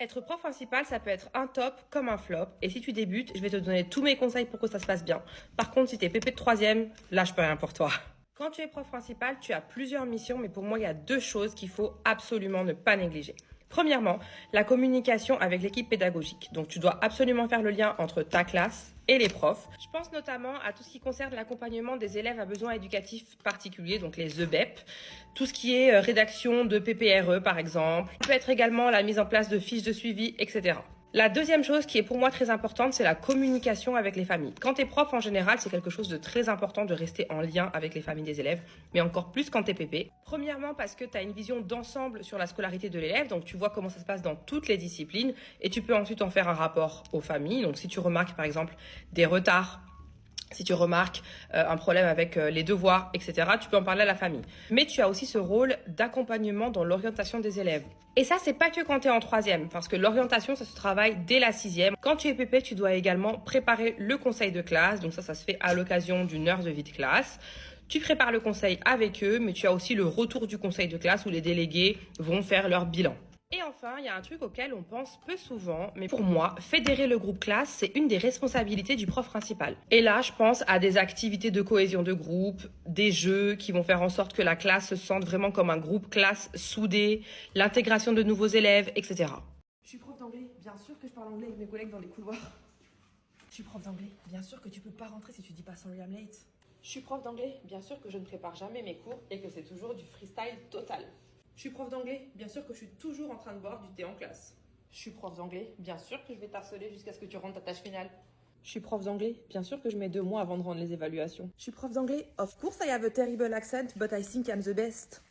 Être prof principal, ça peut être un top comme un flop. Et si tu débutes, je vais te donner tous mes conseils pour que ça se passe bien. Par contre, si t'es pépé de troisième, là, je peux rien pour toi. Quand tu es prof principal, tu as plusieurs missions, mais pour moi, il y a deux choses qu'il faut absolument ne pas négliger. Premièrement, la communication avec l'équipe pédagogique. Donc, tu dois absolument faire le lien entre ta classe et les profs. Je pense notamment à tout ce qui concerne l'accompagnement des élèves à besoins éducatifs particuliers, donc les EBEP, tout ce qui est rédaction de PPRE par exemple. Ça peut être également la mise en place de fiches de suivi, etc. La deuxième chose qui est pour moi très importante, c'est la communication avec les familles. Quand tu es prof en général, c'est quelque chose de très important de rester en lien avec les familles des élèves, mais encore plus quand tu es pépé. Premièrement parce que tu as une vision d'ensemble sur la scolarité de l'élève, donc tu vois comment ça se passe dans toutes les disciplines et tu peux ensuite en faire un rapport aux familles. Donc si tu remarques par exemple des retards, si tu remarques un problème avec les devoirs, etc., tu peux en parler à la famille. Mais tu as aussi ce rôle d'accompagnement dans l'orientation des élèves. Et ça, c'est pas que quand tu es en troisième, parce que l'orientation, ça se travaille dès la sixième. Quand tu es pépé, tu dois également préparer le conseil de classe. Donc ça se fait à l'occasion d'une heure de vie de classe. Tu prépares le conseil avec eux, mais tu as aussi le retour du conseil de classe où les délégués vont faire leur bilan. Et enfin, il y a un truc auquel on pense peu souvent, mais pour moi, fédérer le groupe classe, c'est une des responsabilités du prof principal. Et là, je pense à des activités de cohésion de groupe, des jeux qui vont faire en sorte que la classe se sente vraiment comme un groupe classe soudé, l'intégration de nouveaux élèves, etc. Je suis prof d'anglais, bien sûr que je parle anglais avec mes collègues dans les couloirs. Je suis prof d'anglais, bien sûr que tu peux pas rentrer si tu dis pas sorry I'm late. Je suis prof d'anglais, bien sûr que je ne prépare jamais mes cours et que c'est toujours du freestyle total. Je suis prof d'anglais, bien sûr que je suis toujours en train de boire du thé en classe. Je suis prof d'anglais, bien sûr que je vais t'harceler jusqu'à ce que tu rendes ta tâche finale. Je suis prof d'anglais, bien sûr que je mets 2 mois avant de rendre les évaluations. Je suis prof d'anglais, of course I have a terrible accent, but I think I'm the best.